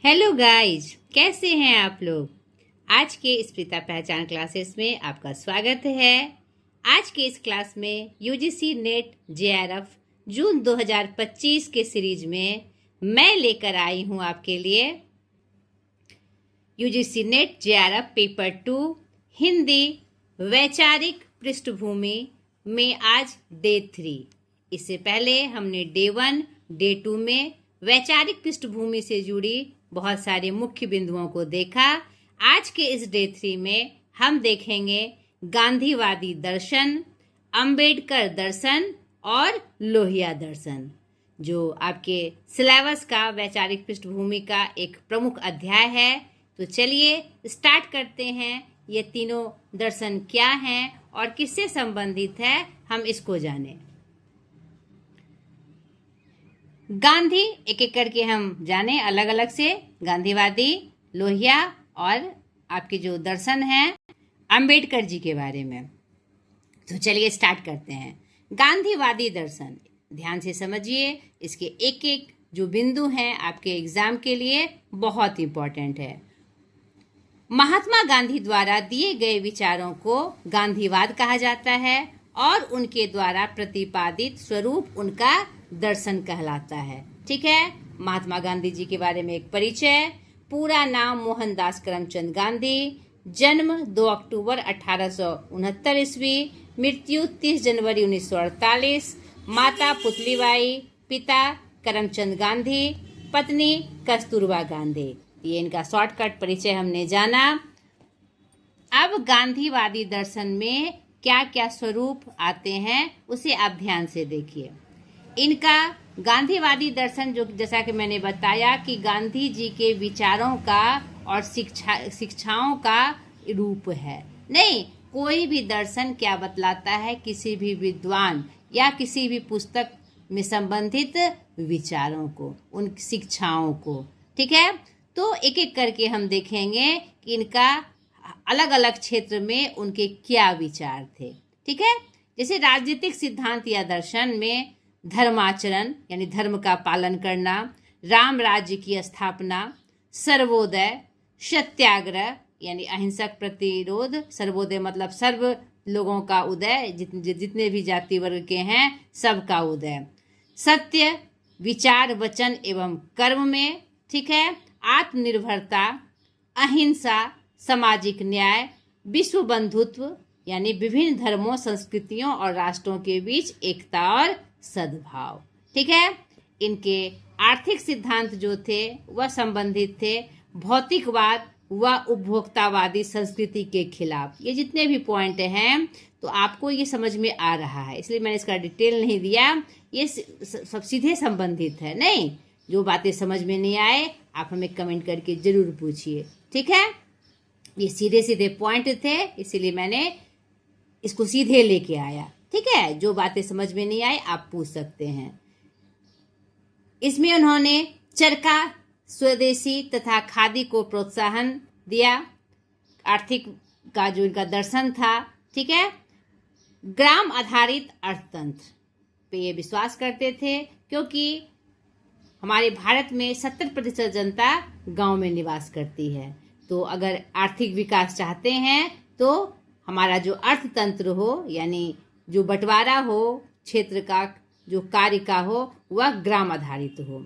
Hello guys, कैसे हैं आप लोग। आज के स्प्रिता पहचान क्लासेस में आपका स्वागत है। आज के इस क्लास में यूजीसी नेट जेआरएफ जून 2025 के सीरीज में मैं लेकर आई हूं आपके लिए UGC net JRF paper 2 Hindi वैचारिक पृष्ठभूमि में आज डे 3। इससे पहले हमने डे 1 डे 2 में वैचारिक पृष्ठभूमि से जुड़ी बहुत सारे मुख्य बिंदुओं को देखा। आज के इस डे 3 में हम देखेंगे गांधीवादी दर्शन, अंबेडकर दर्शन और लोहिया दर्शन, जो आपके सिलेबस का वैचारिक पृष्ठभूमि का एक प्रमुख अध्याय है। तो चलिए स्टार्ट करते हैं। ये तीनों दर्शन क्या हैं और किससे संबंधित है, हम इसको जानें। गांधी एक एक करके हम जाने अलग अलग से, गांधीवादी, लोहिया और आपके जो दर्शन हैं अंबेडकर जी के बारे में। तो चलिए स्टार्ट करते हैं। गांधीवादी दर्शन, ध्यान से समझिए, इसके एक एक जो बिंदु हैं आपके एग्जाम के लिए बहुत इंपॉर्टेंट है। महात्मा गांधी द्वारा दिए गए विचारों को गांधीवाद कहा जाता है और उनके द्वारा प्रतिपादित स्वरूप उनका दर्शन कहलाता है। ठीक है, महात्मा गांधी जी के बारे में एक परिचय। पूरा नाम मोहनदास करमचंद गांधी, जन्म 2 अक्टूबर 1869 ईस्वी, मृत्यु 30 जनवरी 1948, माता पुतलीबाई, पिता करमचंद गांधी, पत्नी कस्तूरबा गांधी। ये इनका शॉर्टकट परिचय हमने जाना। अब गांधीवादी दर्शन में क्या क्या स्वरूप आते हैं उसे आप ध्यान से देखिए। इनका गांधीवादी दर्शन, जो जैसा कि मैंने बताया कि गांधी जी के विचारों का और शिक्षाओं का रूप है। नहीं, कोई भी दर्शन क्या बतलाता है, किसी भी विद्वान या किसी भी पुस्तक में संबंधित विचारों को, उन शिक्षाओं को। ठीक है, तो एक एक करके हम देखेंगे कि इनका अलग अलग क्षेत्र में उनके क्या विचार थे। ठीक है, जैसे राजनीतिक सिद्धांत या दर्शन में धर्माचरण यानी धर्म का पालन करना, राम राज्य की स्थापना, सर्वोदय, सत्याग्रह यानी अहिंसक प्रतिरोध, सर्वोदय मतलब सर्व लोगों का उदय, जितने भी जाति वर्ग के हैं सबका उदय, सत्य, विचार, वचन एवं कर्म में। ठीक है, आत्मनिर्भरता, अहिंसा, सामाजिक न्याय, विश्व बंधुत्व यानी विभिन्न धर्मों, संस्कृतियों और राष्ट्रों के बीच एकता और सद्भाव। ठीक है, इनके आर्थिक सिद्धांत जो थे वह संबंधित थे भौतिकवाद व उपभोक्तावादी संस्कृति के खिलाफ। ये जितने भी पॉइंट हैं तो आपको ये समझ में आ रहा है, इसलिए मैंने इसका डिटेल नहीं दिया। ये सब सीधे संबंधित है। नहीं, जो बातें समझ में नहीं आए आप हमें कमेंट करके जरूर पूछिए। ठीक है, ये सीधे सीधे पॉइंट थे, इसीलिए मैंने इसको सीधे लेके आया। ठीक है, जो बातें समझ में नहीं आए आप पूछ सकते हैं। इसमें उन्होंने चरखा, स्वदेशी तथा खादी को प्रोत्साहन दिया। आर्थिक का जो इनका दर्शन था। ठीक है, ग्राम आधारित अर्थतंत्र पे ये विश्वास करते थे, क्योंकि हमारे भारत में 70% जनता गांव में निवास करती है। तो अगर आर्थिक विकास चाहते हैं तो हमारा जो अर्थतंत्र हो, यानी जो बंटवारा हो क्षेत्र का, जो कार्य का हो, वह ग्राम आधारित हो।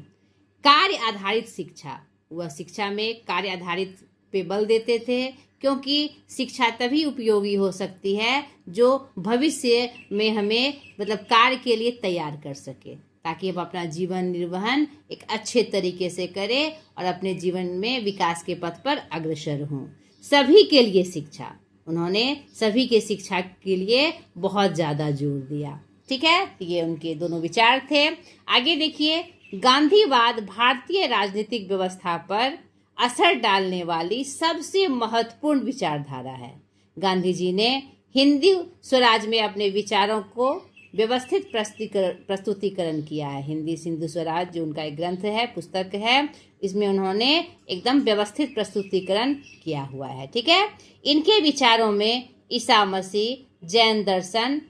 कार्य आधारित शिक्षा, वह शिक्षा में कार्य आधारित पे बल देते थे, क्योंकि शिक्षा तभी उपयोगी हो सकती है जो भविष्य में हमें मतलब कार्य के लिए तैयार कर सके, ताकि हम अपना जीवन निर्वहन एक अच्छे तरीके से करें और अपने जीवन में विकास के पथ पर अग्रसर हों। सभी के लिए शिक्षा, उन्होंने सभी के शिक्षा के लिए बहुत ज़्यादा जोर दिया। ठीक है, ये उनके दोनों विचार थे। आगे देखिए, गांधीवाद भारतीय राजनीतिक व्यवस्था पर असर डालने वाली सबसे महत्वपूर्ण विचारधारा है। गांधी जी ने हिंदू स्वराज में अपने विचारों को व्यवस्थित प्रस्तुतिकरण किया है। हिंदी सिंधु स्वराज जो उनका एक ग्रंथ है, पुस्तक है, इसमें उन्होंने एकदम व्यवस्थित प्रस्तुतिकरण किया हुआ है। ठीक है, इनके विचारों में ईसा मसीह, जैन दर्शन,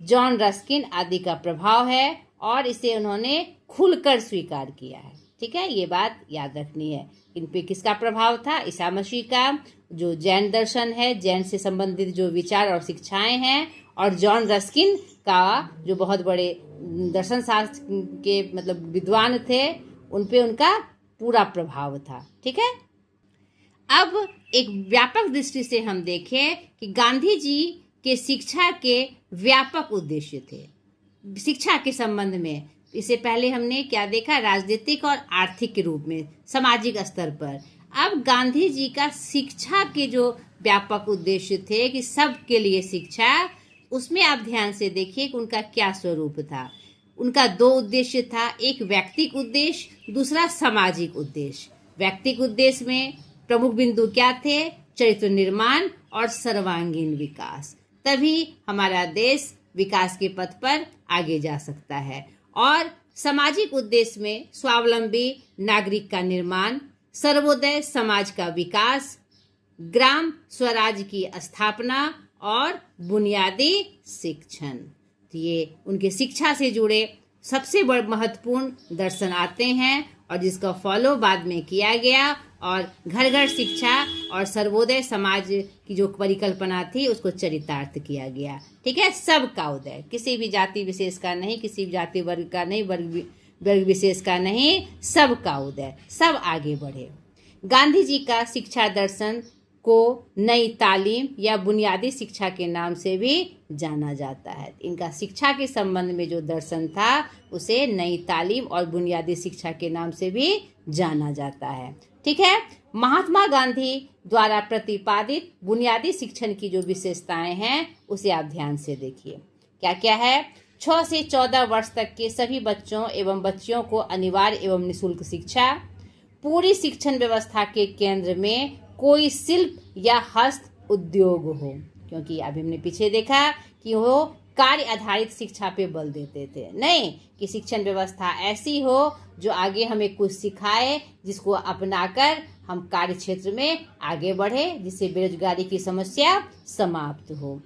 जॉन रस्किन आदि का प्रभाव है और इसे उन्होंने खुलकर स्वीकार किया है। ठीक है, ये बात याद रखनी है। इन पे किसका प्रभाव था? ईसा मसीह का, जो जैन दर्शन है, जैन से संबंधित जो विचार और शिक्षाएं हैं, और जॉन रस्किन का, जो बहुत बड़े दर्शन शास्त्र के मतलब विद्वान थे, उन पे उनका पूरा प्रभाव था। ठीक है, अब एक व्यापक दृष्टि से हम देखें कि गांधी जी के शिक्षा के व्यापक उद्देश्य थे। शिक्षा के संबंध में इससे पहले हमने क्या देखा? राजनीतिक और आर्थिक के रूप में, सामाजिक स्तर पर। अब गांधी जी का शिक्षा के जो व्यापक उद्देश्य थे कि सबके लिए शिक्षा, उसमें आप ध्यान से देखिए कि उनका क्या स्वरूप था। उनका दो उद्देश्य था, एक व्यक्तिगत उद्देश्य, दूसरा सामाजिक उद्देश्य। व्यक्तिगत उद्देश्य में प्रमुख बिंदु क्या थे? चरित्र निर्माण और सर्वांगीण विकास। तभी हमारा देश विकास के पथ पर आगे जा सकता है। और सामाजिक उद्देश्य में स्वावलंबी नागरिक का निर्माण, सर्वोदय समाज का विकास, ग्राम स्वराज की स्थापना और बुनियादी शिक्षण। तो ये उनके शिक्षा से जुड़े सबसे बड़े महत्वपूर्ण दर्शन आते हैं, और जिसका फॉलो बाद में किया गया, और घर घर शिक्षा और सर्वोदय समाज की जो परिकल्पना थी उसको चरितार्थ किया गया। ठीक है, सबका उदय, किसी भी जाति विशेष का नहीं, किसी भी जाति वर्ग का नहीं, वर्ग विशेष का नहीं, सबका उदय, सब आगे बढ़े। गांधी जी का शिक्षा दर्शन को नई तालीम या बुनियादी शिक्षा के नाम से भी जाना जाता है। इनका शिक्षा के संबंध में जो दर्शन था उसे नई तालीम और बुनियादी शिक्षा के नाम से भी जाना जाता है। ठीक है, महात्मा गांधी द्वारा प्रतिपादित बुनियादी शिक्षण की जो विशेषताएं हैं उसे आप ध्यान से देखिए। क्या क्या है? 6 से 14 वर्ष तक के सभी बच्चों एवं बच्चियों को अनिवार्य एवं निःशुल्क शिक्षा, पूरी शिक्षण व्यवस्था के केंद्र में कोई शिल्प या हस्त उद्योग हो, क्योंकि अभी हमने पीछे देखा कि वो कार्य आधारित शिक्षा पे बल देते थे। नहीं कि शिक्षण व्यवस्था ऐसी हो जो आगे हमें कुछ सिखाए, जिसको अपनाकर हम कार्य क्षेत्र में आगे बढ़े, जिससे बेरोजगारी की समस्या समाप्त हो।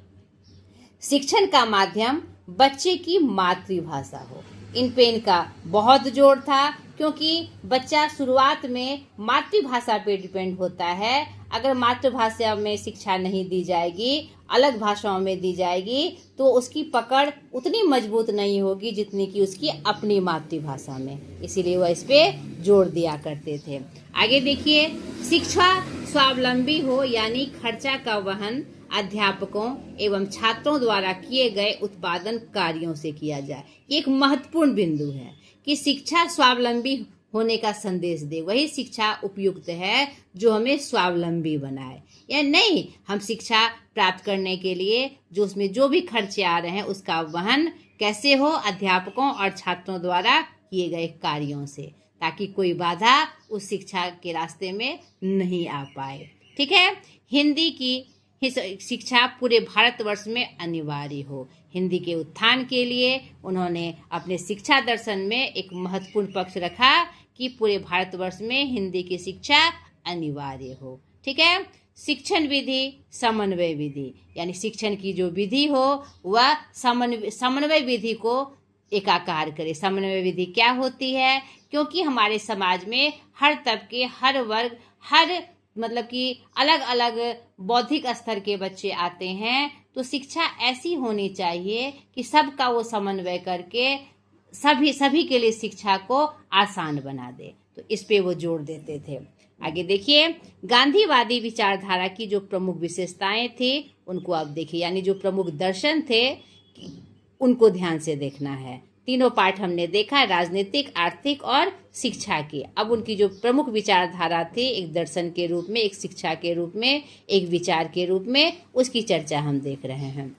शिक्षण का माध्यम बच्चे की मातृभाषा हो, इन पे इनका बहुत जोर था, क्योंकि बच्चा शुरुआत में मातृभाषा पे डिपेंड होता है। अगर मातृभाषा में शिक्षा नहीं दी जाएगी, अलग भाषाओं में दी जाएगी, तो उसकी पकड़ उतनी मजबूत नहीं होगी जितनी कि उसकी अपनी मातृभाषा में। इसीलिए वह इस पे जोर दिया करते थे। आगे देखिए, शिक्षा स्वावलंबी हो, यानी खर्चा का वहन अध्यापकों एवं छात्रों द्वारा किए गए उत्पादन कार्यों से किया जाए। एक महत्वपूर्ण बिंदु है कि शिक्षा स्वावलंबी होने का संदेश दे। वही शिक्षा उपयुक्त है जो हमें स्वावलंबी बनाए। या नहीं, हम शिक्षा प्राप्त करने के लिए जो उसमें जो भी खर्चे आ रहे हैं उसका वहन कैसे हो? अध्यापकों और छात्रों द्वारा किए गए कार्यों से, ताकि कोई बाधा उस शिक्षा के रास्ते में नहीं आ पाए। ठीक है, हिंदी की शिक्षा पूरे भारतवर्ष में अनिवार्य हो। हिंदी के उत्थान के लिए उन्होंने अपने शिक्षा दर्शन में एक महत्वपूर्ण पक्ष रखा कि पूरे भारतवर्ष में हिंदी की शिक्षा अनिवार्य हो। ठीक है, शिक्षण विधि समन्वय विधि, यानी शिक्षण की जो विधि हो वह समन्वय विधि को एकाकार करे। समन्वय विधि क्या होती है? क्योंकि हमारे समाज में हर तबके, हर वर्ग, हर मतलब कि अलग अलग बौद्धिक स्तर के बच्चे आते हैं, तो शिक्षा ऐसी होनी चाहिए कि सबका वो समन्वय करके सभी के लिए शिक्षा को आसान बना दे। तो इस पे वो जोर देते थे। आगे देखिए, गांधीवादी विचारधारा की जो प्रमुख विशेषताएं थी उनको आप देखिए, यानी जो प्रमुख दर्शन थे उनको ध्यान से देखना है। तीनों पार्ट हमने देखा, राजनीतिक, आर्थिक और शिक्षा की। अब उनकी जो प्रमुख विचारधारा थी, एक दर्शन के रूप में, एक शिक्षा के रूप में, एक विचार के रूप में, उसकी चर्चा हम देख रहे हैं।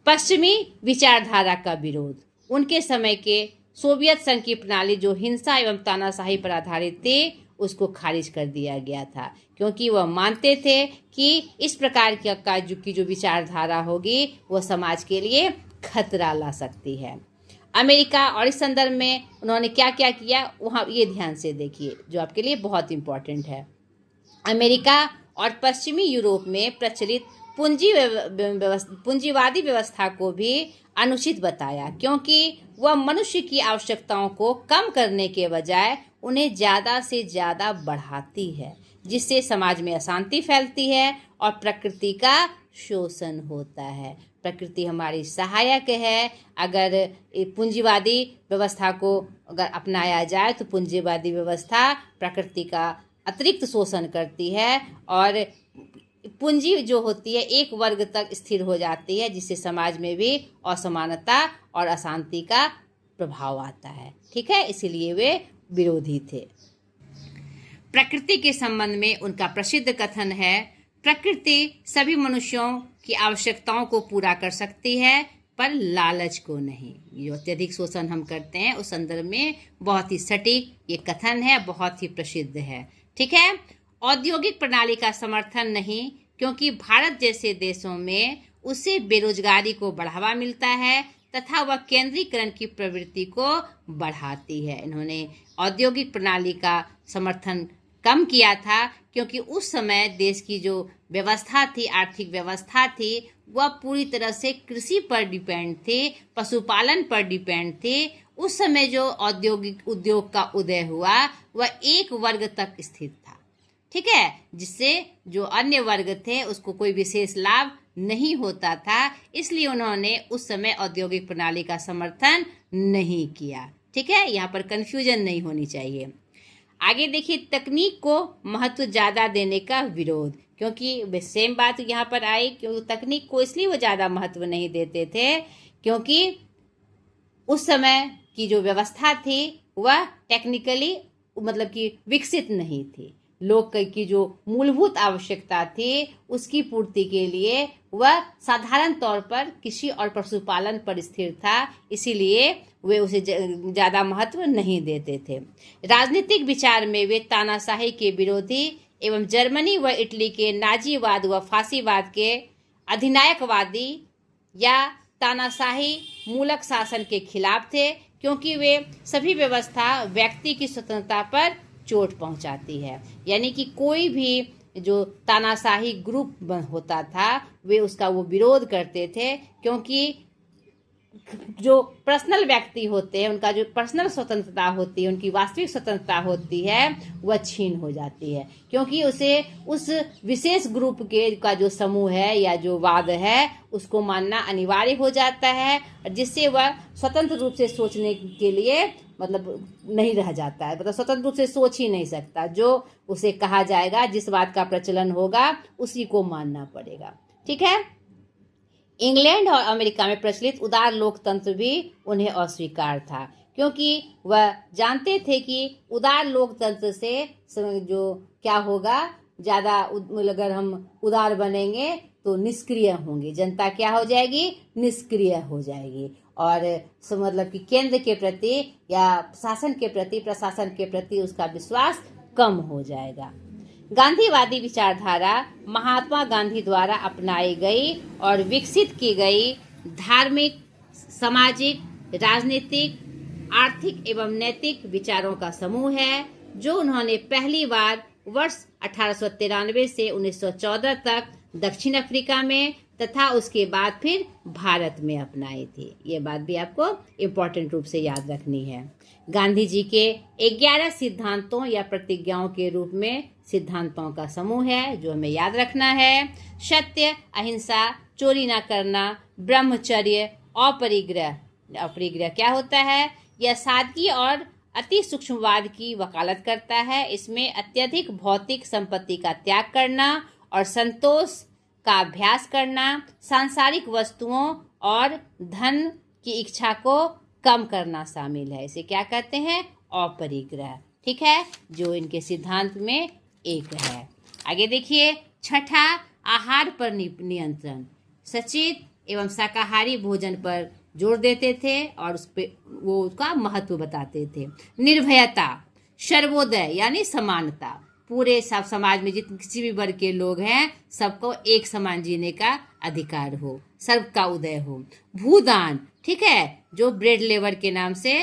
पश्चिमी विचारधारा का विरोध, उनके समय के सोवियत संघ की प्रणाली जो हिंसा एवं तानाशाही पर आधारित थी उसको खारिज कर दिया गया था, क्योंकि वह मानते थे कि इस प्रकार की जो विचारधारा होगी वह समाज के लिए खतरा ला सकती है। अमेरिका, और इस संदर्भ में उन्होंने क्या क्या किया वहाँ ये ध्यान से देखिए, जो आपके लिए बहुत इम्पोर्टेंट है। अमेरिका और पश्चिमी यूरोप में प्रचलित पूंजीवादी व्यवस्था को भी अनुचित बताया, क्योंकि वह मनुष्य की आवश्यकताओं को कम करने के बजाय उन्हें ज़्यादा से ज़्यादा बढ़ाती है, जिससे समाज में अशांति फैलती है और प्रकृति का शोषण होता है। प्रकृति हमारी सहायक है। अगर पूंजीवादी व्यवस्था को अगर अपनाया जाए तो पूंजीवादी व्यवस्था प्रकृति का अतिरिक्त शोषण करती है और पूंजी जो होती है एक वर्ग तक स्थिर हो जाती है, जिससे समाज में भी असमानता और अशांति का प्रभाव आता है। ठीक है, इसीलिए वे विरोधी थे। प्रकृति के संबंध में उनका प्रसिद्ध कथन है, प्रकृति सभी मनुष्यों की आवश्यकताओं को पूरा कर सकती है पर लालच को नहीं। जो अत्यधिक शोषण हम करते हैं उस संदर्भ में बहुत ही सटीक ये कथन है, बहुत ही प्रसिद्ध है। ठीक है, औद्योगिक प्रणाली का समर्थन नहीं, क्योंकि भारत जैसे देशों में उससे बेरोजगारी को बढ़ावा मिलता है तथा वह केंद्रीकरण की प्रवृत्ति को बढ़ाती है। इन्होंने औद्योगिक प्रणाली का समर्थन कम किया था, क्योंकि उस समय देश की जो व्यवस्था थी, आर्थिक व्यवस्था थी, वह पूरी तरह से कृषि पर डिपेंड थी, पशुपालन पर डिपेंड थी। उस समय जो औद्योगिक उद्योग का उदय हुआ वह एक वर्ग तक स्थित था। ठीक है, जिससे जो अन्य वर्ग थे उसको कोई विशेष लाभ नहीं होता था, इसलिए उन्होंने उस समय औद्योगिक प्रणाली का समर्थन नहीं किया। ठीक है, यहाँ पर कंफ्यूजन नहीं होनी चाहिए। आगे देखिए, तकनीक को महत्व ज़्यादा देने का विरोध, क्योंकि सेम बात यहाँ पर आई, क्योंकि तकनीक को इसलिए वो ज़्यादा महत्व नहीं देते थे क्योंकि उस समय की जो व्यवस्था थी वह टेक्निकली मतलब कि विकसित नहीं थी। लोग की जो मूलभूत आवश्यकता थी उसकी पूर्ति के लिए वह साधारण तौर पर कृषि और पशुपालन पर स्थिर था, इसीलिए वे उसे ज़्यादा महत्व नहीं देते थे। राजनीतिक विचार में वे तानाशाही के विरोधी एवं जर्मनी व इटली के नाजीवाद व फांसीवाद के अधिनायकवादी या तानाशाही मूलक शासन के खिलाफ थे, क्योंकि वे सभी व्यवस्था व्यक्ति की स्वतंत्रता पर चोट पहुंचाती है। यानी कि कोई भी जो तानाशाही ग्रुप होता था वे उसका वो विरोध करते थे, क्योंकि जो पर्सनल व्यक्ति होते हैं उनका जो पर्सनल स्वतंत्रता होती है, उनकी वास्तविक स्वतंत्रता होती है, वह छीन हो जाती है, क्योंकि उसे उस विशेष ग्रुप के का जो समूह है या जो वाद है उसको मानना अनिवार्य हो जाता है, जिससे वह स्वतंत्र रूप से सोचने के लिए मतलब नहीं रह जाता है, मतलब स्वतंत्र रूप से सोच ही नहीं सकता। जो उसे कहा जाएगा, जिस बात का प्रचलन होगा उसी को मानना पड़ेगा। ठीक है, इंग्लैंड और अमेरिका में प्रचलित उदार लोकतंत्र भी उन्हें अस्वीकार था, क्योंकि वह जानते थे कि उदार लोकतंत्र से जो क्या होगा, ज़्यादा अगर हम उदार बनेंगे तो निष्क्रिय होंगे, जनता क्या हो जाएगी, निष्क्रिय हो जाएगी, और मतलब कि केंद्र के प्रति या शासन के प्रति, प्रशासन के प्रति उसका विश्वास कम हो जाएगा। गांधीवादी विचारधारा महात्मा गांधी द्वारा अपनाई गई और विकसित की गई धार्मिक, सामाजिक, राजनीतिक, आर्थिक एवं नैतिक विचारों का समूह है, जो उन्होंने पहली बार वर्ष 1893 से 1914 तक दक्षिण अफ्रीका में तथा उसके बाद फिर भारत में अपनाई थी। ये बात भी आपको इम्पोर्टेंट रूप से याद रखनी है। गांधी जी के 11 सिद्धांतों या प्रतिज्ञाओं के रूप में सिद्धांतों का समूह है जो हमें याद रखना है। सत्य, अहिंसा, चोरी न करना, ब्रह्मचर्य, अपरिग्रह। अपरिग्रह क्या होता है? यह सादगी और अति सूक्ष्मवाद की वकालत करता है। इसमें अत्यधिक भौतिक संपत्ति का त्याग करना और संतोष का अभ्यास करना, सांसारिक वस्तुओं और धन की इच्छा को कम करना शामिल है। इसे क्या कहते हैं? अपरिग्रह। ठीक है, जो इनके सिद्धांत में एक है। आगे देखिए, छठा, आहार पर नियंत्रण। सचेत एवं शाकाहारी भोजन पर जोर देते थे और उस पे वो उसका महत्व बताते थे। निर्भयता, सर्वोदय यानी समानता, पूरे सब समाज में जितने किसी भी वर्ग के लोग हैं सबको एक समान जीने का अधिकार हो, सबका उदय हो। भूदान, ठीक है, जो ब्रेड लेवर के नाम से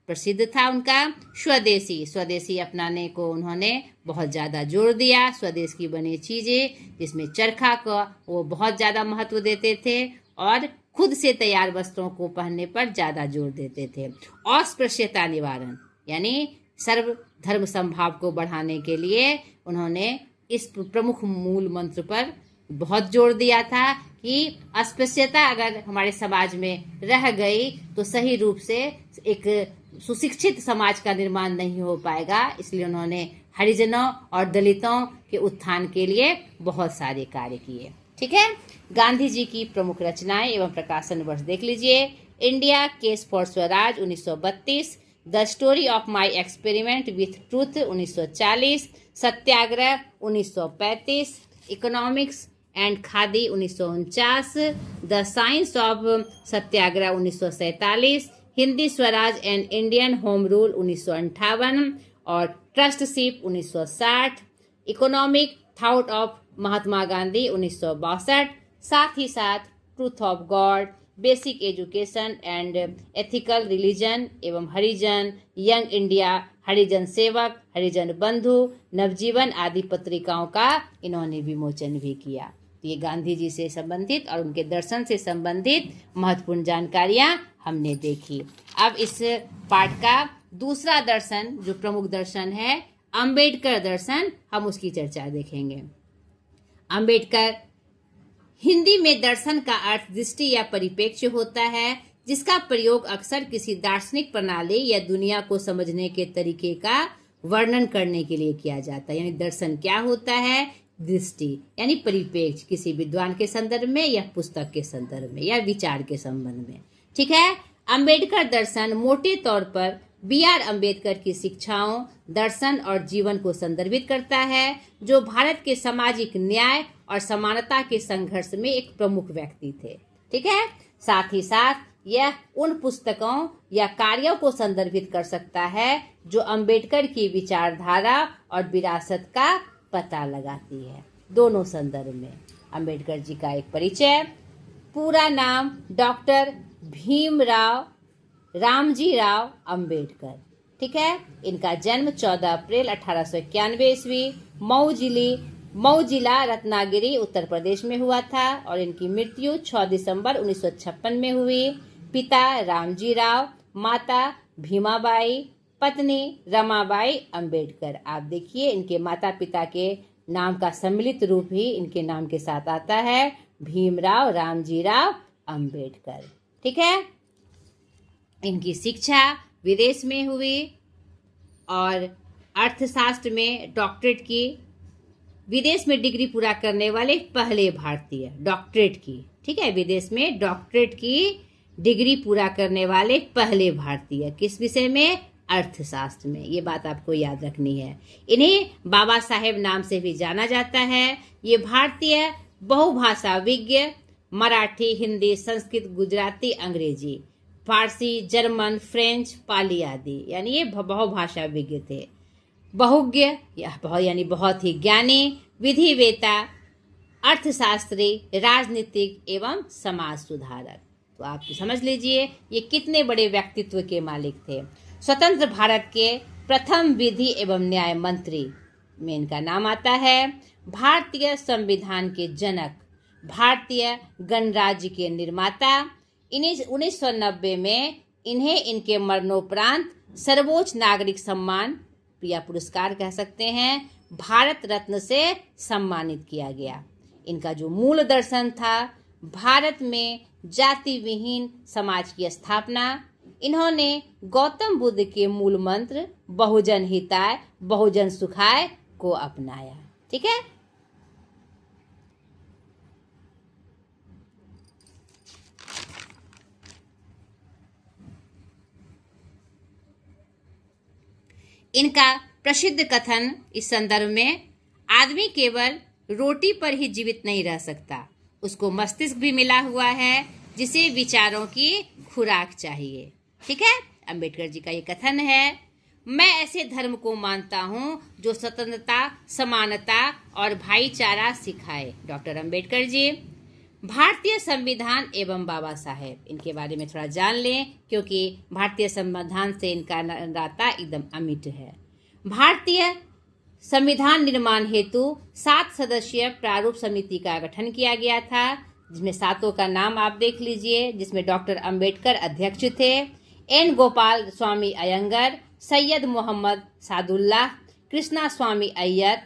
प्रसिद्ध था उनका। स्वदेशी, स्वदेशी अपनाने को उन्होंने बहुत ज़्यादा जोर दिया। स्वदेश की बनी चीज़ें जिसमें चरखा का वो बहुत ज़्यादा महत्व देते थे और खुद से तैयार वस्त्रों को पहनने पर ज़्यादा जोर देते थे। अस्पृश्यता निवारण यानी सर्व धर्म समभाव को बढ़ाने के लिए उन्होंने इस प्रमुख मूल मंत्र पर बहुत जोर दिया था कि अस्पृश्यता अगर हमारे समाज में रह गई तो सही रूप से एक सुशिक्षित समाज का निर्माण नहीं हो पाएगा। इसलिए उन्होंने हरिजनों और दलितों के उत्थान के लिए बहुत सारे कार्य किए। ठीक है, गांधी जी की प्रमुख रचनाएं एवं प्रकाशन वर्ष देख लीजिए। India case for Swaraj 1932, the story of my experiment with truth 1940, Satyagraha 1935, economics and khadi 1949, the science of Satyagraha 1947, Hindi Swaraj and Indian home rule 1958 और ट्रस्टशिप 1960, economic thought of Mahatma Gandhi 1962, साथ ही साथ truth of God, basic education and ethical religion एवं हरिजन, young India, Harijan Sevak, हरिजन बंधु, नवजीवन आदि पत्रिकाओं का इन्होंने विमोचन भी किया। ये गांधी जी से संबंधित और उनके दर्शन से संबंधित महत्वपूर्ण जानकारियां हमने देखी। अब इस पाठ का दूसरा दर्शन जो प्रमुख दर्शन है अंबेडकर दर्शन, हम उसकी चर्चा देखेंगे। अंबेडकर, हिंदी में दर्शन का अर्थ दृष्टि या परिप्रेक्ष्य होता है जिसका प्रयोग अक्सर किसी दार्शनिक प्रणाली या दुनिया को समझने के तरीके का वर्णन करने के लिए किया जाता है। यानी दर्शन क्या होता है? दृष्टि यानी परिप्रेक्ष्य, किसी विद्वान के संदर्भ में या पुस्तक के संदर्भ में या विचार के संबंध में। ठीक है, अंबेडकर दर्शन मोटे तौर पर B.R. अम्बेडकर की शिक्षाओं, दर्शन और जीवन को संदर्भित करता है जो भारत के सामाजिक न्याय और समानता के संघर्ष में एक प्रमुख व्यक्ति थे। ठीक है, साथ ही साथ यह उन पुस्तकों या कार्यों को संदर्भित कर सकता है जो अंबेडकर की विचारधारा और विरासत का पता लगाती है। दोनों संदर्भ में अंबेडकर जी का एक परिचय। पूरा नाम डॉक्टर भीमराव रामजी राव अंबेडकर। ठीक है, इनका जन्म 14 अप्रैल 1891 ईस्वी मऊ जिला रत्नागिरी उत्तर प्रदेश में हुआ था और इनकी मृत्यु 6 दिसंबर 1956 में हुई। पिता रामजी राव, माता भीमाबाई, पत्नी रमाबाई अंबेडकर। आप देखिए इनके माता पिता के नाम का सम्मिलित रूप ही इनके नाम के साथ आता है, भीमराव रामजी राव अंबेडकर। ठीक है, इनकी शिक्षा विदेश में हुई और अर्थशास्त्र में डॉक्टरेट की। विदेश में डिग्री पूरा करने वाले पहले भारतीय, डॉक्टरेट की। ठीक है, विदेश में डॉक्टरेट की डिग्री पूरा करने वाले पहले भारतीय। किस विषय में? अर्थशास्त्र में। ये बात आपको याद रखनी है। इन्हें बाबा साहेब नाम से भी जाना जाता है। ये भारतीय बहुभाषा विज्ञ, मराठी, हिंदी, संस्कृत, गुजराती, अंग्रेजी, फारसी, जर्मन, फ्रेंच, पाली आदि, यानी ये बहुभाषा विज्ञ थे। बहुज्ञ यानी बहुत ही ज्ञानी, विधिवेता, अर्थशास्त्री, राजनीतिक एवं समाज सुधारक। तो आप समझ लीजिए ये कितने बड़े व्यक्तित्व के मालिक थे। स्वतंत्र भारत के प्रथम विधि एवं न्याय मंत्री में इनका नाम आता है। भारतीय संविधान के जनक, भारतीय गणराज्य के निर्माता। 1990 में इन्हें इनके मरणोपरांत सर्वोच्च नागरिक सम्मान या पुरस्कार कह सकते हैं, भारत रत्न से सम्मानित किया गया। इनका जो मूल दर्शन था भारत में जाति विहीन समाज की स्थापना। इन्होंने गौतम बुद्ध के मूल मंत्र बहुजन हिताय बहुजन सुखाय को अपनाया। ठीक है, इनका प्रसिद्ध कथन इस संदर्भ में, आदमी केवल रोटी पर ही जीवित नहीं रह सकता, उसको मस्तिष्क भी मिला हुआ है जिसे विचारों की खुराक चाहिए। ठीक है, अंबेडकर जी का ये कथन है। मैं ऐसे धर्म को मानता हूँ जो स्वतंत्रता, समानता और भाईचारा सिखाए। डॉक्टर अंबेडकर जी। भारतीय संविधान एवं बाबा साहेब, इनके बारे में थोड़ा जान लें क्योंकि भारतीय संविधान से इनका नाता एकदम अमिट है। भारतीय संविधान निर्माण हेतु 7 सदस्यीय प्रारूप समिति का गठन किया गया था, जिसमें 7 का नाम आप देख लीजिए, जिसमें डॉक्टर अंबेडकर अध्यक्ष थे, एन गोपाल स्वामी अयंगर, सैयद मोहम्मद सादुल्लाह, कृष्णा स्वामी अय्यर,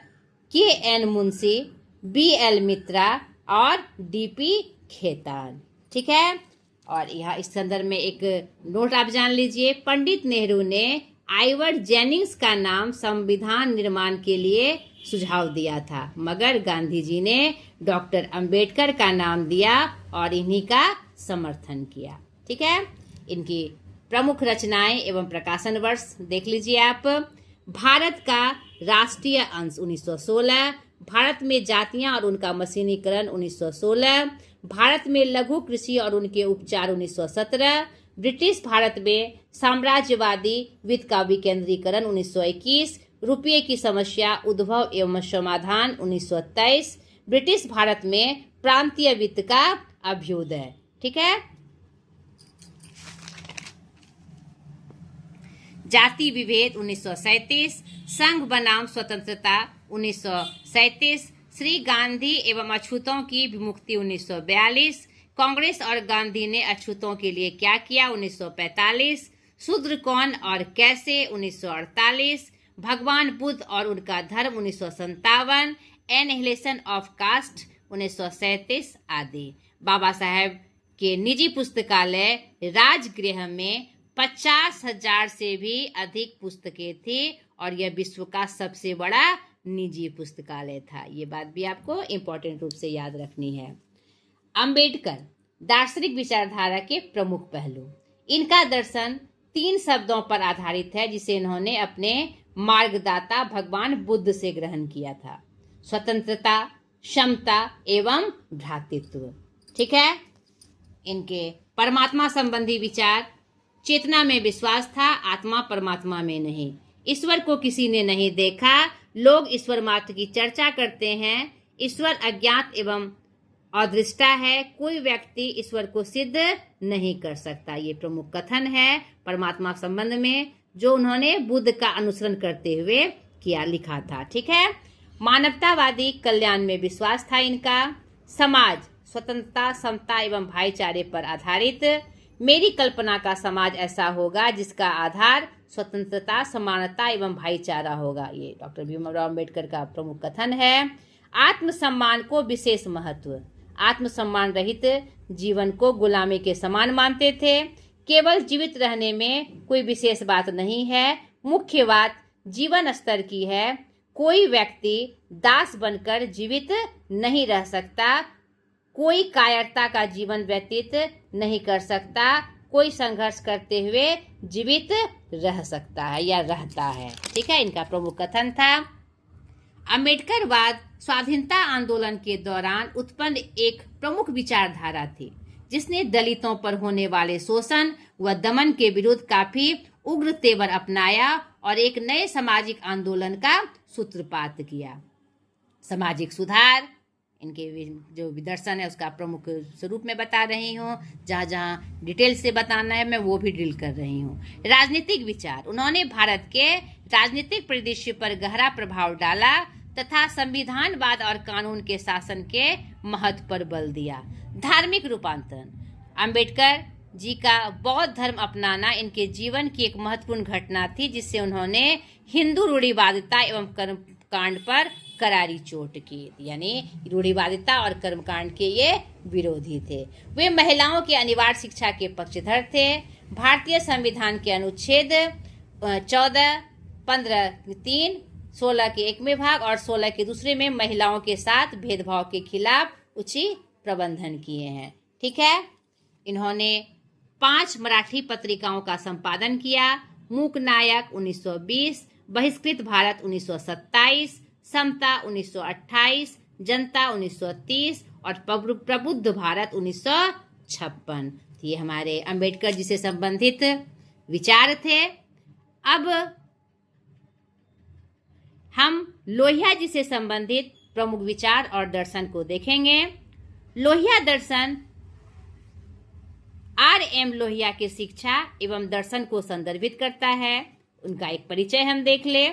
के.एन. मुंशी, बी.एल. मित्रा और डी.पी. खेतान। ठीक है। और यहाँ इस संदर्भ में एक नोट आप जान लीजिए, पंडित नेहरू ने आइवर जेनिंग्स का नाम संविधान निर्माण के लिए सुझाव दिया था, मगर गांधी जी ने डॉक्टर अंबेडकर का नाम दिया और इन्हीं का समर्थन किया। ठीक है। इनकी प्रमुख रचनाएं एवं प्रकाशन वर्ष देख लीजिए आप। भारत का राष्ट्रीय अंश 1916, भारत में जातियां और उनका मशीनीकरण 1916, भारत में लघु कृषि और उनके उपचार 1917, ब्रिटिश भारत में साम्राज्यवादी वित्त का विकेंद्रीकरण 1921, रुपये की समस्या उद्भव एवं समाधान 1923, ब्रिटिश भारत में प्रांतीय वित्त का अभ्युदय। ठीक है। जाति विभेद 1937, संघ बनाम स्वतंत्रता 1937, श्री गांधी एवं अछूतों की विमुक्ति 1942, कांग्रेस और गांधी ने अछूतों के लिए क्या किया 1945, शूद्र कौन और कैसे 1948, भगवान बुद्ध और उनका धर्म 1957, एनहिलेशन ऑफ कास्ट 1937 आदि। बाबा साहेब के निजी पुस्तकालय राजगृह में 50,000 से भी अधिक पुस्तकें थी और यह विश्व का सबसे बड़ा निजी पुस्तकालय था। ये बात भी आपको इम्पोर्टेंट रूप से याद रखनी है। अंबेडकर दार्शनिक विचारधारा के प्रमुख पहलू। इनका दर्शन 3 शब्दों पर आधारित है जिसे इन्होंने अपने मार्गदाता भगवान बुद्ध से ग्रहण किया था: स्वतंत्रता, समता एवं भ्रातृत्व। ठीक है। इनके परमात्मा संबंधी विचार: चेतना में विश्वास था, आत्मा परमात्मा में नहीं। ईश्वर को किसी ने नहीं देखा, लोग ईश्वर मात्र की चर्चा करते हैं। ईश्वर अज्ञात एवं अदृष्टा है, कोई व्यक्ति ईश्वर को सिद्ध नहीं कर सकता। ये प्रमुख कथन है परमात्मा संबंध में जो उन्होंने बुद्ध का अनुसरण करते हुए किया, लिखा था। ठीक है। मानवतावादी कल्याण में विश्वास था इनका। समाज स्वतंत्रता, समता एवं भाईचारे पर आधारित। मेरी कल्पना का समाज ऐसा होगा जिसका आधार स्वतंत्रता, समानता एवं भाईचारा होगा। ये डॉक्टर भीमराव अम्बेडकर का प्रमुख कथन है। आत्मसम्मान को विशेष महत्व। आत्मसम्मान रहित जीवन को गुलामी के समान मानते थे। केवल जीवित रहने में कोई विशेष बात नहीं है, मुख्य बात जीवन स्तर की है। कोई व्यक्ति दास बनकर जीवित नहीं रह सकता, कोई कायरता का जीवन व्यतीत नहीं कर सकता, कोई संघर्ष करते हुए जीवित रह सकता है या रहता है। ठीक है। इनका प्रमुख कथन था। अम्बेडकरवाद स्वाधीनता आंदोलन के दौरान उत्पन्न एक प्रमुख विचारधारा थी जिसने दलितों पर होने वाले शोषण व दमन के विरुद्ध काफी उग्र तेवर अपनाया और एक नए सामाजिक आंदोलन का सूत्रपात किया। सामाजिक सुधार इनके जो दर्शन है उसका प्रमुख स्वरूप में बता रही हूँ। जहाँ जहाँ डिटेल से बताना है मैं वो भी ड्रिल कर रही हूँ। राजनीतिक विचार: उन्होंने भारत के राजनीतिक परिदृश्य पर गहरा प्रभाव डाला तथा संविधानवाद और कानून के शासन के महत्व पर बल दिया। धार्मिक रूपांतरण: अंबेडकर जी का बौद्ध धर्म अपनाना इनके जीवन की एक महत्वपूर्ण घटना थी जिससे उन्होंने हिंदू रूढ़िवादिता एवं कर्मकांड पर करारी चोट की। यानी रूढ़िवादिता और कर्मकांड के ये विरोधी थे। वे महिलाओं की अनिवार्य शिक्षा के पक्षधर थे। भारतीय संविधान के अनुच्छेद 14, 15 3, 16 के 1वें भाग और 16 के 2 में महिलाओं के साथ भेदभाव के खिलाफ उचित प्रबंधन किए हैं। ठीक है। इन्होंने 5 मराठी पत्रिकाओं का संपादन किया: मूक नायक 1920, बहिष्कृत भारत 1927, समता 1928, जनता 1930 और प्रबुद्ध भारत 1956। ये हमारे अंबेडकर जी से संबंधित विचार थे। अब हम लोहिया जी से संबंधित प्रमुख विचार और दर्शन को देखेंगे। लोहिया दर्शन R.M. लोहिया की शिक्षा एवं दर्शन को संदर्भित करता है। उनका एक परिचय हम देख ले।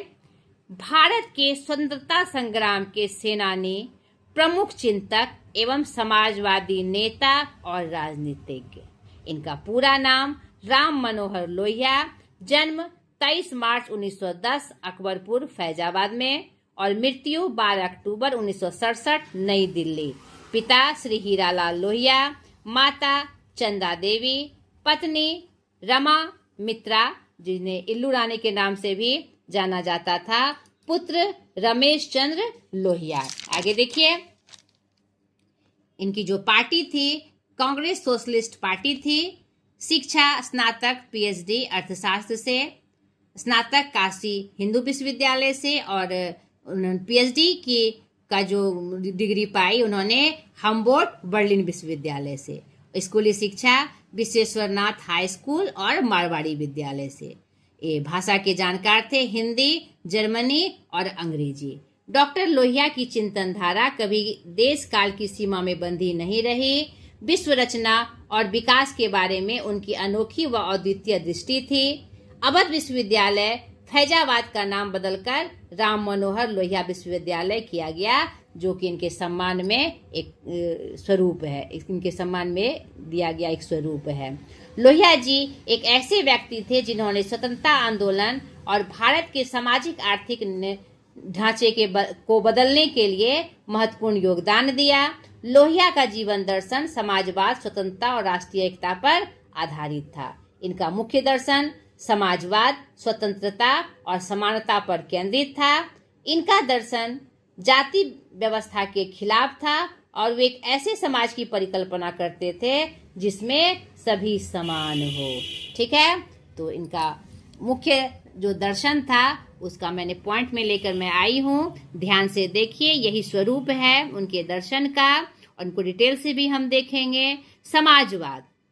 भारत के स्वतंत्रता संग्राम के सेनानी, प्रमुख चिंतक एवं समाजवादी नेता और राजनीतिज्ञ। इनका पूरा नाम राम मनोहर लोहिया, जन्म 23 मार्च 1910 अकबरपुर फैजाबाद में और मृत्यु 12 अक्टूबर 1967 नई दिल्ली। पिता श्री हीरालाल लोहिया, माता चंदा देवी, पत्नी रमा मित्रा जिन्हें इल्लू रानी के नाम से भी जाना जाता था, पुत्र रमेश चंद्र लोहिया। आगे देखिए, इनकी जो पार्टी थी कांग्रेस सोशलिस्ट पार्टी थी। शिक्षा स्नातक पीएचडी अर्थशास्त्र से, स्नातक काशी हिंदू विश्वविद्यालय से और पीएचडी की का जो डिग्री पाई उन्होंने हम्बोल्ट बर्लिन विश्वविद्यालय से। स्कूली शिक्षा विश्वेश्वरनाथ हाई स्कूल और मारवाड़ी विद्यालय से। ये भाषा के जानकार थे, हिंदी, जर्मनी और अंग्रेजी। डॉक्टर लोहिया की चिंतन धारा कभी देश काल की सीमा में बंधी नहीं रही। विश्व रचना और विकास के बारे में उनकी अनोखी व अद्वितीय दृष्टि थी। अवध विश्वविद्यालय फैजाबाद का नाम बदलकर राम मनोहर लोहिया विश्वविद्यालय किया गया, जो कि इनके सम्मान में एक स्वरूप है, इनके सम्मान में दिया गया एक स्वरूप है। लोहिया जी एक ऐसे व्यक्ति थे जिन्होंने स्वतंत्रता आंदोलन और भारत के सामाजिक आर्थिक ढांचे को बदलने के लिए महत्वपूर्ण योगदान दिया। लोहिया का जीवन दर्शन समाजवाद, स्वतंत्रता और राष्ट्रीय एकता पर आधारित था। इनका मुख्य दर्शन समाजवाद, स्वतंत्रता और समानता पर केंद्रित था। इनका दर्शन जाति व्यवस्था के खिलाफ था और वे एक ऐसे समाज की परिकल्पना करते थे जिसमें सभी समान हो। ठीक है, तो इनका मुख्य जो दर्शन था उसका मैंने पॉइंट में लेकर मैं आई हूँ। ध्यान से देखिए, यही स्वरूप है उनके दर्शन का और उनको डिटेल से भी हम देखेंगे।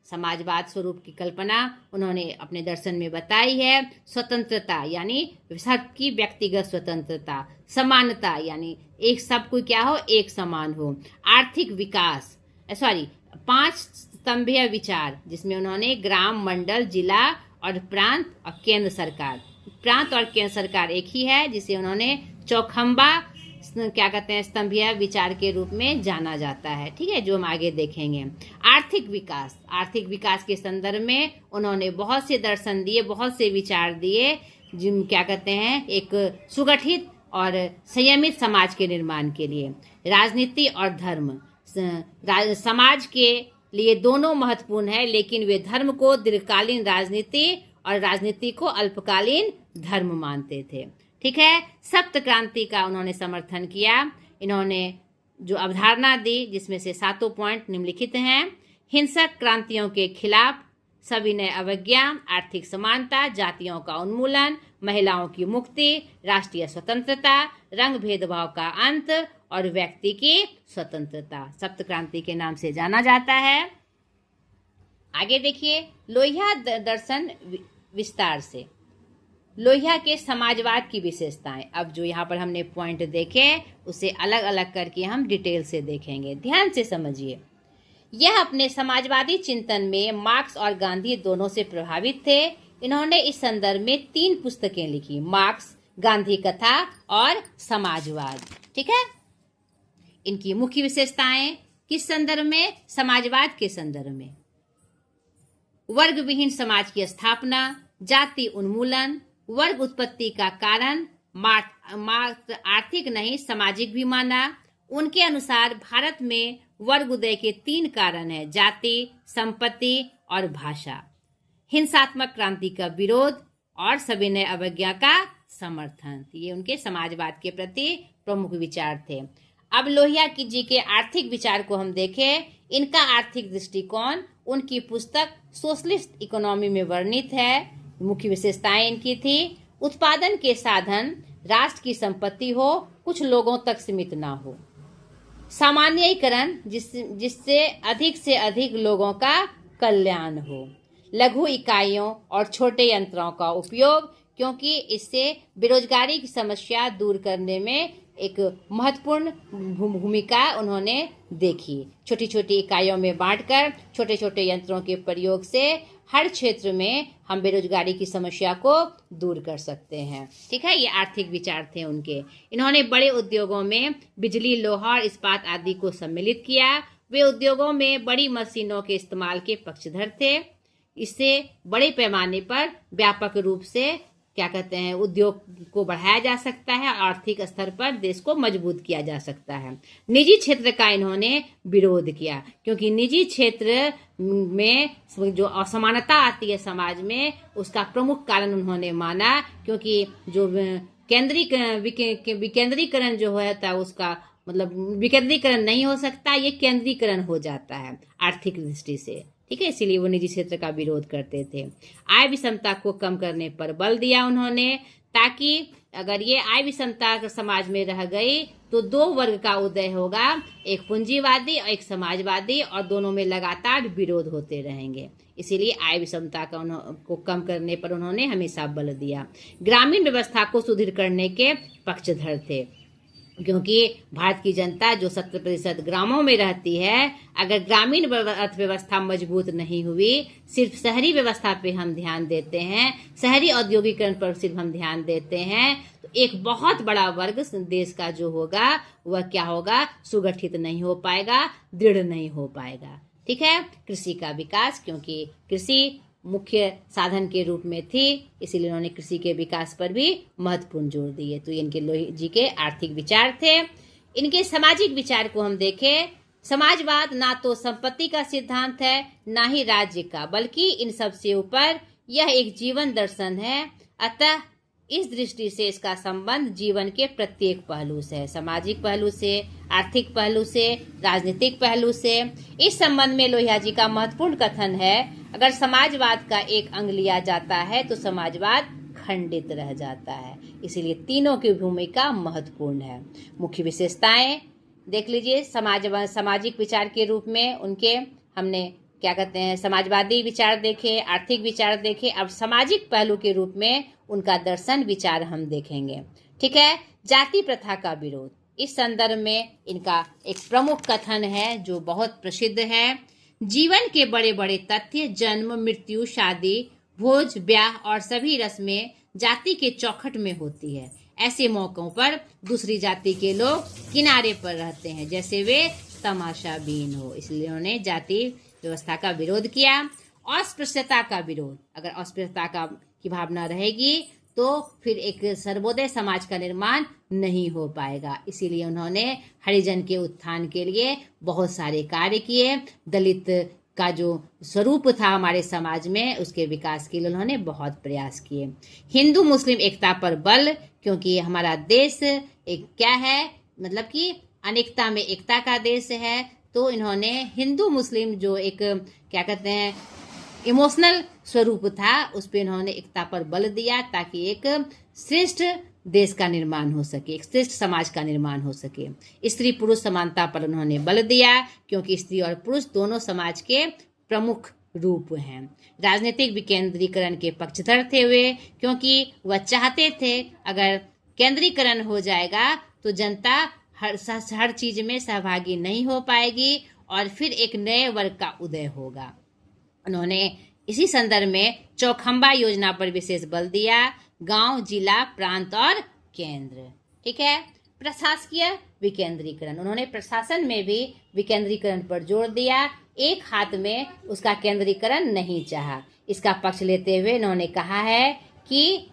समाजवाद स्वरूप की कल्पना उन्होंने अपने दर्शन में बताई है। स्वतंत्रता यानी सबकी व्यक्तिगत स्वतंत्रता, समानता यानी एक सबको क्या हो, एक समान हो। आर्थिक विकास, 5 स्तंभीय विचार जिसमें उन्होंने ग्राम, मंडल, जिला और प्रांत और केंद्र सरकार, प्रांत और केंद्र सरकार एक ही है, जिसे उन्होंने चौखंबा स्तंभीय विचार के रूप में जाना जाता है। ठीक है, जो हम आगे देखेंगे। आर्थिक विकास के संदर्भ में उन्होंने बहुत से दर्शन दिए, बहुत से विचार दिए, जिन एक सुगठित और संयमित समाज के निर्माण के लिए। राजनीति और धर्म, समाज के लिए दोनों महत्वपूर्ण है, लेकिन वे धर्म को दीर्घकालीन राजनीति और राजनीति को अल्पकालीन धर्म मानते थे। ठीक है, सप्त क्रांति का उन्होंने समर्थन किया। इन्होंने जो अवधारणा दी जिसमें से 7 पॉइंट निम्नलिखित हैं। हिंसक क्रांतियों के खिलाफ सविनय अवज्ञा, आर्थिक समानता, जातियों का उन्मूलन, महिलाओं की मुक्ति, राष्ट्रीय स्वतंत्रता, रंग भेदभाव का अंत और व्यक्ति की स्वतंत्रता सप्त क्रांति के नाम से जाना जाता है। आगे देखिए, लोहिया दर्शन विस्तार से। लोहिया के समाजवाद की विशेषताएं, अब जो यहाँ पर हमने पॉइंट देखे उसे अलग अलग करके हम डिटेल से देखेंगे। ध्यान से समझिए। यह अपने समाजवादी चिंतन में मार्क्स और गांधी दोनों से प्रभावित थे। इन्होंने इस संदर्भ में 3 पुस्तकें लिखी, मार्क्स, गांधी कथा और समाजवाद। ठीक है, इनकी मुख्य विशेषताएं किस संदर्भ में? समाजवाद के संदर्भ में। वर्ग विहीन समाज की स्थापना, जाति उन्मूलन, वर्ग उत्पत्ति का कारण मात्र आर्थिक नहीं सामाजिक भी माना। उनके अनुसार भारत में वर्ग उदय के 3 कारण हैं, जाति, संपत्ति और भाषा। हिंसात्मक क्रांति का विरोध और सविनय अवज्ञा का समर्थन, ये उनके समाजवाद के प्रति प्रमुख विचार थे। अब लोहिया जी के आर्थिक विचार को हम देखें। इनका आर्थिक दृष्टिकोण उनकी पुस्तक सोशलिस्ट इकोनॉमी में वर्णित है। मुख्य विशेषताएं इनकी थी, उत्पादन के साधन राष्ट्र की संपत्ति हो, कुछ लोगों तक सीमित ना हो। सामान्यीकरण, जिससे अधिक से अधिक लोगों का कल्याण हो। लघु इकाइयों और छोटे यंत्रों का उपयोग, क्योंकि इससे बेरोजगारी की समस्या दूर करने में एक महत्वपूर्ण भूमिका उन्होंने देखी। छोटी छोटी इकाइयों में बांटकर छोटे छोटे यंत्रों के प्रयोग से हर क्षेत्र में हम बेरोजगारी की समस्या को दूर कर सकते हैं। ठीक है, ये आर्थिक विचार थे उनके। इन्होंने बड़े उद्योगों में बिजली, लोहा और इस्पात आदि को सम्मिलित किया। वे उद्योगों में बड़ी मशीनों के इस्तेमाल के पक्षधर थे। इससे बड़े पैमाने पर व्यापक रूप से क्या कहते हैं उद्योग को बढ़ाया जा सकता है, आर्थिक स्तर पर देश को मजबूत किया जा सकता है। निजी क्षेत्र का इन्होंने विरोध किया, क्योंकि निजी क्षेत्र में जो असमानता आती है समाज में, उसका प्रमुख कारण उन्होंने माना, क्योंकि जो विकेंद्रीकरण जो होता है उसका मतलब विकेंद्रीकरण नहीं हो सकता, ये केंद्रीकरण हो जाता है आर्थिक दृष्टि से। ठीक है, इसीलिए वो निजी क्षेत्र का विरोध करते थे। आय विषमता को कम करने पर बल दिया उन्होंने, ताकि अगर ये आय विषमता समाज में रह गई तो दो वर्ग का उदय होगा, एक पूंजीवादी और एक समाजवादी, और दोनों में लगातार विरोध होते रहेंगे। इसीलिए आय विषमता को कम करने पर उन्होंने हमेशा बल दिया। ग्रामीण व्यवस्था को सुदृढ़ करने के पक्षधर थे, क्योंकि भारत की जनता जो 70% ग्रामों में रहती है, अगर ग्रामीण अर्थव्यवस्था मजबूत नहीं हुई, सिर्फ शहरी व्यवस्था पे हम ध्यान देते हैं, शहरी औद्योगिकरण पर सिर्फ हम ध्यान देते हैं, तो एक बहुत बड़ा वर्ग देश का जो होगा वह क्या होगा, सुगठित नहीं हो पाएगा, दृढ़ नहीं हो पाएगा। ठीक है, कृषि का विकास, क्योंकि कृषि मुख्य साधन के रूप में थी, इसीलिए उन्होंने कृषि के विकास पर भी महत्वपूर्ण जोर दिए। तो ये इनके लोहिया जी के आर्थिक विचार थे। इनके सामाजिक विचार को हम देखें, समाजवाद ना तो संपत्ति का सिद्धांत है, ना ही राज्य का, बल्कि इन सबसे ऊपर यह एक जीवन दर्शन है। अतः इस दृष्टि से इसका संबंध जीवन के प्रत्येक पहलू से है, सामाजिक पहलू से, आर्थिक पहलू से, राजनीतिक पहलू से। इस संबंध में लोहिया जी का महत्वपूर्ण कथन है, अगर समाजवाद का एक अंग लिया जाता है तो समाजवाद खंडित रह जाता है। इसीलिए तीनों की भूमिका महत्वपूर्ण है। मुख्य विशेषताएं देख लीजिए, सामाजिक विचार के रूप में उनके हमने क्या कहते हैं समाजवादी विचार देखे, आर्थिक विचार देखे। अब सामाजिक पहलू के रूप में उनका दर्शन विचार हम देखेंगे। ठीक है, जाति प्रथा का विरोध, इस संदर्भ में इनका एक प्रमुख कथन है जो बहुत प्रसिद्ध है। जीवन के बड़े बड़े तथ्य, जन्म, मृत्यु, शादी, भोज, ब्याह और सभी रस्में जाति के चौखट में होती है। ऐसे मौकों पर दूसरी जाति के लोग किनारे पर रहते हैं, जैसे वे तमाशाबीन हो। इसलिए उन्होंने जाति व्यवस्था का विरोध किया। अस्पृश्यता का विरोध, अगर अस्पृश्यता की भावना रहेगी तो फिर एक सर्वोदय समाज का निर्माण नहीं हो पाएगा। इसीलिए उन्होंने हरिजन के उत्थान के लिए बहुत सारे कार्य किए। दलित का जो स्वरूप था हमारे समाज में, उसके विकास के लिए उन्होंने बहुत प्रयास किए। हिंदू मुस्लिम एकता पर बल, क्योंकि हमारा देश एक क्या है, मतलब कि अनेकता में एकता का देश है। तो इन्होंने हिंदू मुस्लिम जो एक क्या कहते हैं इमोशनल स्वरूप था, उस पर इन्होंने एकता पर बल दिया, ताकि एक श्रेष्ठ देश का निर्माण हो सके, एक श्रेष्ठ समाज का निर्माण हो सके। स्त्री पुरुष समानता पर उन्होंने बल दिया, क्योंकि स्त्री और पुरुष दोनों समाज के प्रमुख रूप हैं। राजनीतिक विकेंद्रीकरण के पक्षधर थे वे, क्योंकि वह चाहते थे अगर केंद्रीकरण हो जाएगा तो जनता हर चीज में सहभागी नहीं हो पाएगी और फिर एक नए वर्ग का उदय होगा। उन्होंने इसी संदर्भ में चौखंबा योजना पर विशेष बल दिया, गांव, जिला, प्रांत और केंद्र। ठीक है, प्रशासकीय विकेंद्रीकरण, उन्होंने प्रशासन में भी विकेंद्रीकरण पर जोर दिया। एक हाथ में उसका केंद्रीकरण नहीं चाहा। इसका पक्ष लेते हुए इन्होंने कहा है कि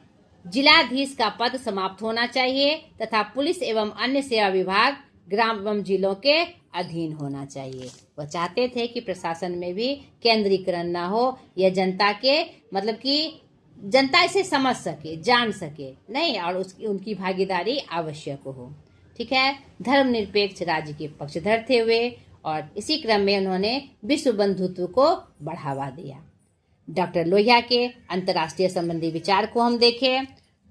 जिलाधीश का पद समाप्त होना चाहिए तथा पुलिस एवं अन्य सेवा विभाग ग्राम एवं जिलों के अधीन होना चाहिए। वह चाहते थे कि प्रशासन में भी केंद्रीकरण ना हो, यह जनता के मतलब कि जनता इसे समझ सके, जान सके नहीं, और उनकी भागीदारी आवश्यक हो। ठीक है, धर्मनिरपेक्ष राज्य के पक्षधर थे वे, और इसी क्रम में उन्होंने विश्व बंधुत्व को बढ़ावा दिया। डॉक्टर लोहिया के अंतर्राष्ट्रीय संबंधी विचार को हम देखें।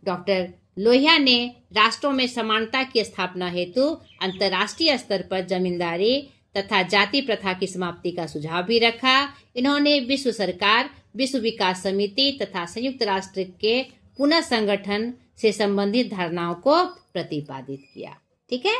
डॉक्टर लोहिया ने राष्ट्रों में समानता की स्थापना हेतु अंतर्राष्ट्रीय स्तर पर जमींदारी तथा जाति प्रथा की समाप्ति का सुझाव भी रखा। इन्होंने विश्व सरकार, विश्व विकास समिति तथा संयुक्त राष्ट्र के पुनः संगठन से संबंधित धारणाओं को प्रतिपादित किया। ठीक है,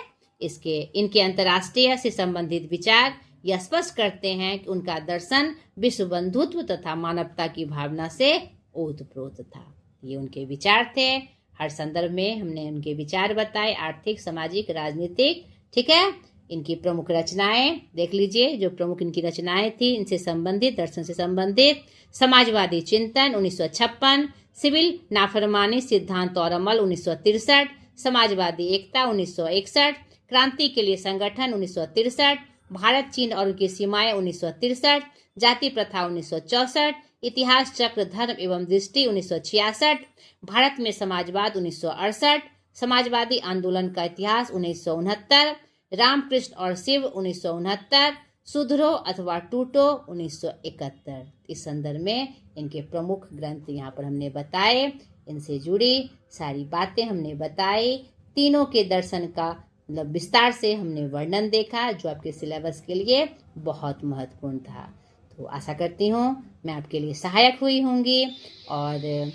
इनके अंतर्राष्ट्रीय से संबंधित विचार यह स्पष्ट करते हैं कि उनका दर्शन विश्व बंधुत्व तथा मानवता की भावना से ओतप्रोत था। ये उनके विचार थे। हर संदर्भ में हमने उनके विचार बताए, आर्थिक, सामाजिक, राजनीतिक। ठीक है, इनकी प्रमुख रचनाएं देख लीजिए, जो प्रमुख इनकी रचनाएं थी इनसे संबंधित, दर्शन से संबंधित। समाजवादी चिंतन 1956, सिविल नाफरमानी सिद्धांत और अमल 1963, समाजवादी एकता 1961, क्रांति के लिए संगठन 1963, भारत चीन और उनकी सीमाएं 1963, जाति प्रथा 1964, इतिहास चक्र धर्म एवं दृष्टि 1966, भारत में समाजवाद 1968, समाजवादी आंदोलन का इतिहास 1969, रामकृष्ण और शिव 1969, सुधरो अथवा टूटो 1971। इस संदर्भ में इनके प्रमुख ग्रंथ यहाँ पर हमने बताए, इनसे जुड़ी सारी बातें हमने बताई। तीनों के दर्शन का मतलब विस्तार से हमने वर्णन देखा, जो आपके सिलेबस के लिए बहुत महत्वपूर्ण था। तो आशा करती हूँ मैं आपके लिए सहायक हुई होंगी और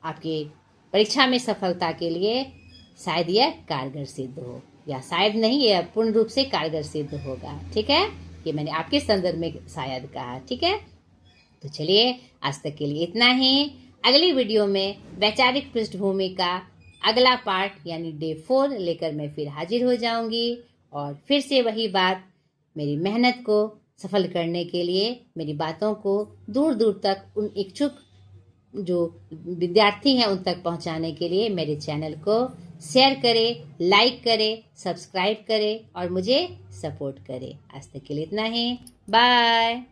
आपकी परीक्षा में सफलता के लिए शायद यह कारगर सिद्ध हो, या शायद नहीं, यह पूर्ण रूप से कारगर सिद्ध होगा। ठीक है, ये मैंने आपके संदर्भ में शायद कहा। ठीक है, तो चलिए आज तक के लिए इतना ही। अगली वीडियो में वैचारिक पृष्ठभूमि का अगला पार्ट यानी डे 4 लेकर मैं फिर हाजिर हो जाऊंगी, और फिर से वही बात, मेरी मेहनत को सफल करने के लिए, मेरी बातों को दूर दूर तक उन इच्छुक जो विद्यार्थी हैं उन तक पहुंचाने के लिए मेरे चैनल को शेयर करें, लाइक करें, सब्सक्राइब करें और मुझे सपोर्ट करें। आज तक के लिए इतना ही। बाय।